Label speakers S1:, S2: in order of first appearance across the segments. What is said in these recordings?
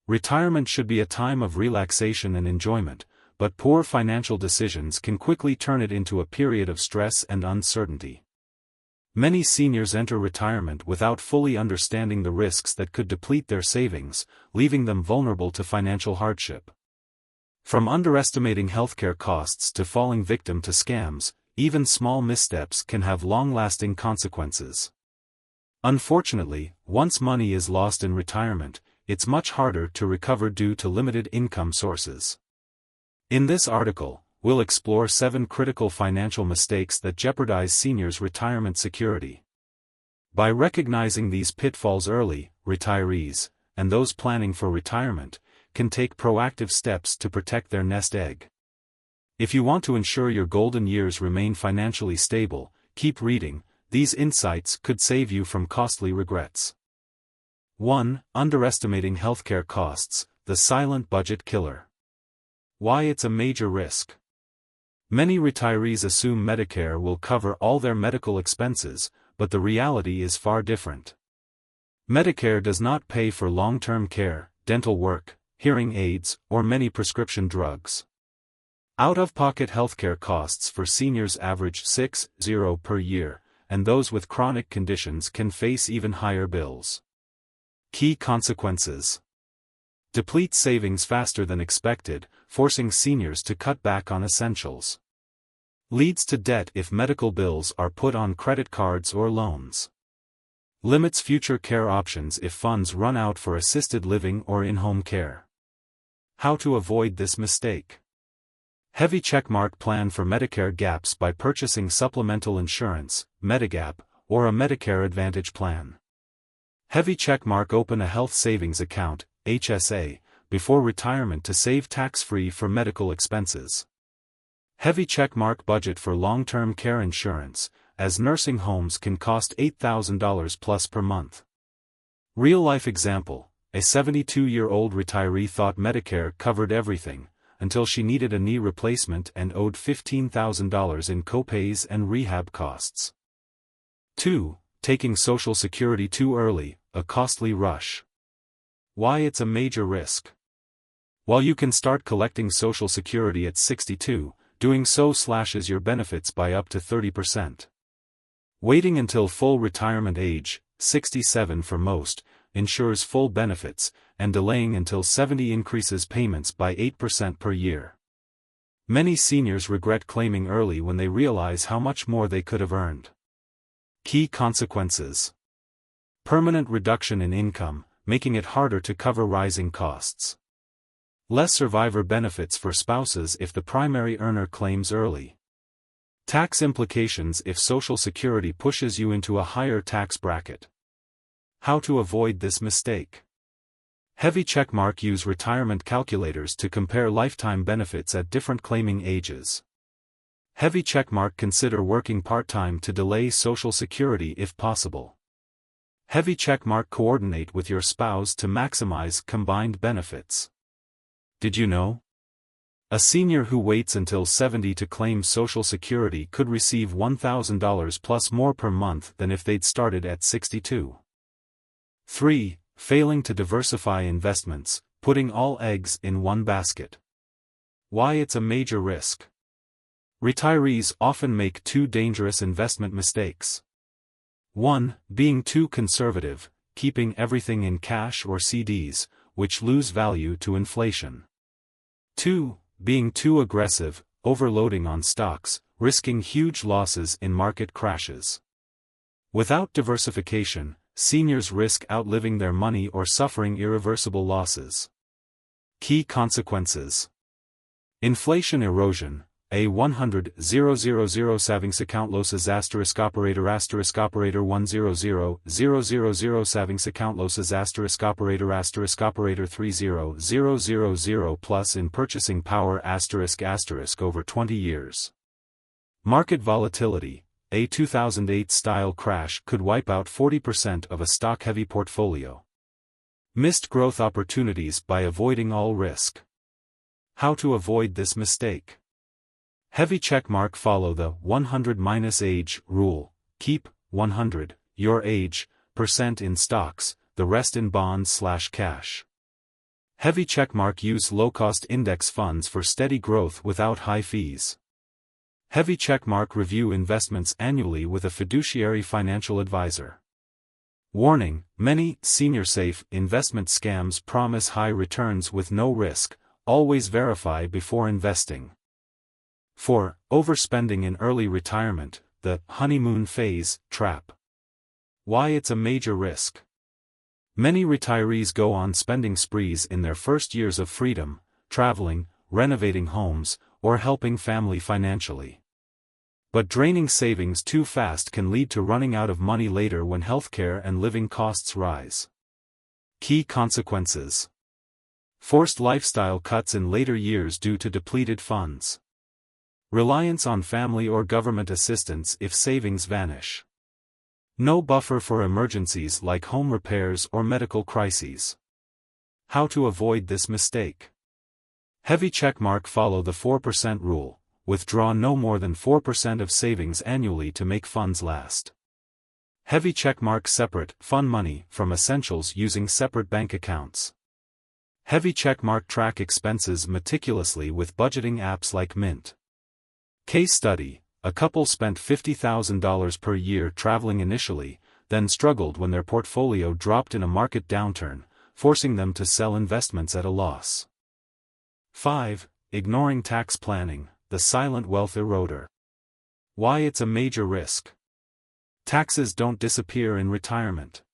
S1: Retirement should be a time of relaxation and enjoyment, but poor financial decisions can quickly turn it into a period of stress and uncertainty. Many seniors enter retirement without fully understanding the risks that could deplete their savings, leaving them vulnerable to financial hardship. From underestimating healthcare costs to falling victim to scams, even small missteps can have long-lasting consequences. Unfortunately, once money is lost in retirement, it's much harder to recover due to limited income sources. In this article, we'll explore 7 critical financial mistakes that jeopardize seniors' retirement security. By recognizing these pitfalls early, retirees, and those planning for retirement, can take proactive steps to protect their nest egg. If you want to ensure your golden years remain financially stable, keep reading. These insights could save you from costly regrets. 1. Underestimating healthcare costs, the silent budget killer. Why it's a major risk. Many retirees assume Medicare will cover all their medical expenses, but the reality is far different. Medicare does not pay for long-term care, dental work, hearing aids, or many prescription drugs. Out-of-pocket healthcare costs for seniors average $60 per year, and those with chronic conditions can face even higher bills. Key consequences. Deplete savings faster than expected, forcing seniors to cut back on essentials. Leads to debt if medical bills are put on credit cards or loans. Limits future care options if funds run out for assisted living or in-home care. How to avoid this mistake. Heavy checkmark plan for Medicare gaps by purchasing supplemental insurance, Medigap, or a Medicare Advantage plan. Heavy checkmark open a health savings account, HSA, before retirement to save tax-free for medical expenses. Heavy checkmark budget for long-term care insurance, as nursing homes can cost $8,000 plus per month. Real-life example, a 72-year-old retiree thought Medicare covered everything, until she needed a knee replacement and owed $15,000 in copays and rehab costs. 2. Taking Social Security too early, a costly rush. Why it's a major risk. While you can start collecting Social Security at 62, doing so slashes your benefits by up to 30%. Waiting until full retirement age, 67 for most, ensures full benefits, and delaying until 70 increases payments by 8% per year. Many seniors regret claiming early when they realize how much more they could have earned. Key consequences. Permanent reduction in income, making it harder to cover rising costs. Less survivor benefits for spouses if the primary earner claims early. Tax implications if Social Security pushes you into a higher tax bracket. How to avoid this mistake. Heavy checkmark use retirement calculators to compare lifetime benefits at different claiming ages. Heavy checkmark consider working part-time to delay Social Security if possible. Heavy checkmark coordinate with your spouse to maximize combined benefits. Did you know? A senior who waits until 70 to claim Social Security could receive $1,000 plus more per month than if they'd started at 62. 3. Failing to diversify investments, putting all eggs in one basket. Why it's a major risk. Retirees often make 2 dangerous investment mistakes. 1. Being too conservative, keeping everything in cash or CDs, which lose value to inflation. 2. Being too aggressive, overloading on stocks, risking huge losses in market crashes. Without diversification, seniors risk outliving their money or suffering irreversible losses. Key consequences. Inflation erosion. A 100,000 savings account losses operator 100,000 savings account losses operator 30,000 plus in purchasing power over 20 years. Market volatility. A 2008 style crash could wipe out 40% of a stock-heavy portfolio. Missed growth opportunities by avoiding all risk. How to avoid this mistake. Heavy checkmark follow the 100-age rule, keep 100, your age, % in stocks, the rest in bonds/cash. Heavy checkmark. Use low-cost index funds for steady growth without high fees. Heavy checkmark. Review investments annually with a fiduciary financial advisor. Warning: many senior safe investment scams promise high returns with no risk. Always verify before investing. 4. Overspending in early retirement, the honeymoon phase trap. Why it's a major risk. Many retirees go on spending sprees in their first years of freedom, traveling, renovating homes, or helping family financially. But draining savings too fast can lead to running out of money later when healthcare and living costs rise. Key consequences: forced lifestyle cuts in later years due to depleted funds. Reliance on family or government assistance if savings vanish. No buffer for emergencies like home repairs or medical crises. How to avoid this mistake? Heavy checkmark. Follow the 4% rule. Withdraw no more than 4% of savings annually to make funds last. Heavy checkmark. Separate fund money from essentials using separate bank accounts. Heavy checkmark. Track expenses meticulously with budgeting apps like Mint. Case study: a couple spent $50,000 per year traveling initially, then struggled when their portfolio dropped in a market downturn, forcing them to sell investments at a loss. 5. Ignoring tax planning, the silent wealth eroder. Why it's a major risk. Taxes don't disappear in retirement.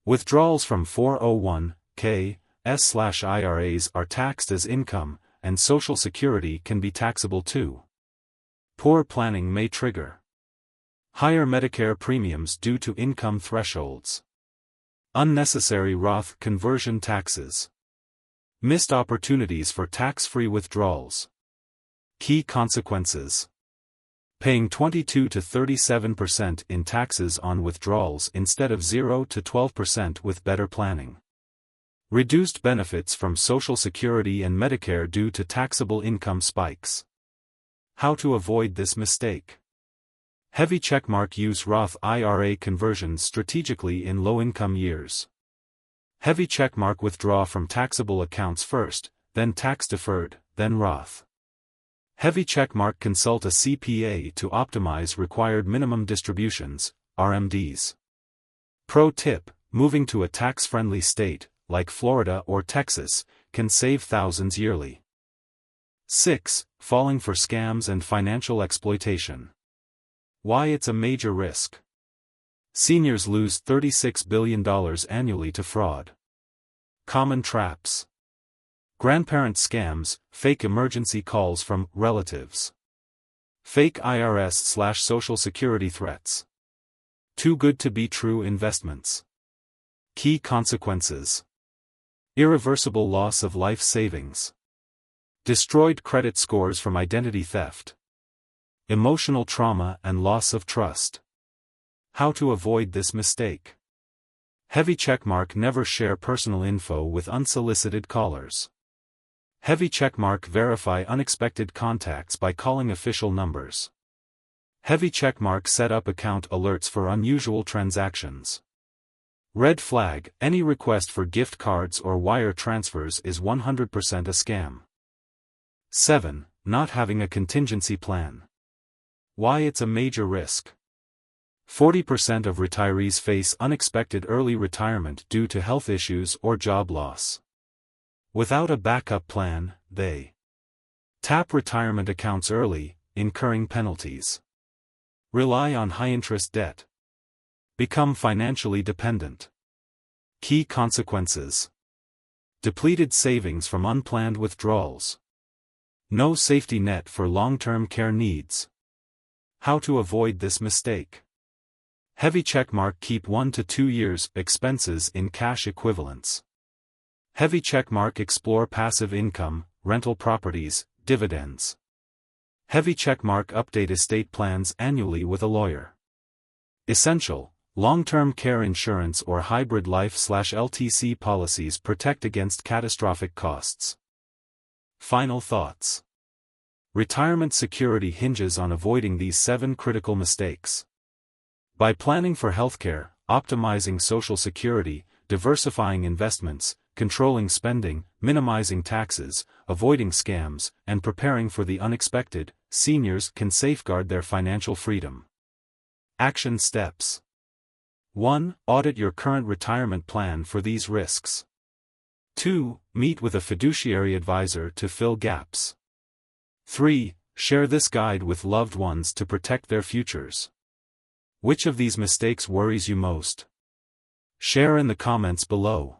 S1: Withdrawals from 401(k)s/IRAs are taxed as income, and Social Security can be taxable too. Poor planning may trigger higher Medicare premiums due to income thresholds. Unnecessary Roth conversion taxes. Missed opportunities for tax-free withdrawals. Key consequences: paying 22 to 37% in taxes on withdrawals instead of 0 to 12% with better planning. Reduced benefits from Social Security and Medicare due to taxable income spikes. How to avoid this mistake? Heavy checkmark. Use Roth IRA conversions strategically in low-income years. Heavy checkmark. Withdraw from taxable accounts first, then tax-deferred, then Roth. Heavy checkmark. Consult a CPA to optimize required minimum distributions, RMDs. Pro tip: moving to a tax-friendly state, like Florida or Texas, can save thousands yearly. 6. Falling for scams and financial exploitation. Why it's a major risk. Seniors lose $36 billion annually to fraud. Common traps. Grandparent scams, fake emergency calls from relatives. Fake IRS/Social Security threats. Too good to be true investments. Key consequences: irreversible loss of life savings. Destroyed credit scores from identity theft. Emotional trauma and loss of trust. How to avoid this mistake? Heavy checkmark. Never share personal info with unsolicited callers. Heavy checkmark. Verify unexpected contacts by calling official numbers. Heavy checkmark. Set up account alerts for unusual transactions. Red flag: any request for gift cards or wire transfers is 100% a scam. 7. Not having a contingency plan. Why it's a major risk. 40% of retirees face unexpected early retirement due to health issues or job loss. Without a backup plan, they tap retirement accounts early, incurring penalties. Rely on high-interest debt. Become financially dependent. Key consequences: depleted savings from unplanned withdrawals. No safety net for long-term care needs. How to avoid this mistake? Heavy checkmark. Keep 1 to 2 years' expenses in cash equivalents. Heavy checkmark. Explore passive income, rental properties, dividends. Heavy checkmark. Update estate plans annually with a lawyer. Essential: long-term care insurance or hybrid life/LTC policies protect against catastrophic costs. Final thoughts. Retirement security hinges on avoiding these 7 critical mistakes. By planning for healthcare, optimizing Social Security, diversifying investments, controlling spending, minimizing taxes, avoiding scams, and preparing for the unexpected. Seniors can safeguard their financial freedom. Action steps. 1. Audit your current retirement plan for these risks. 2. Meet with a fiduciary advisor to fill gaps. 3. Share this guide with loved ones to protect their futures. Which of these mistakes worries you most? Share in the comments below.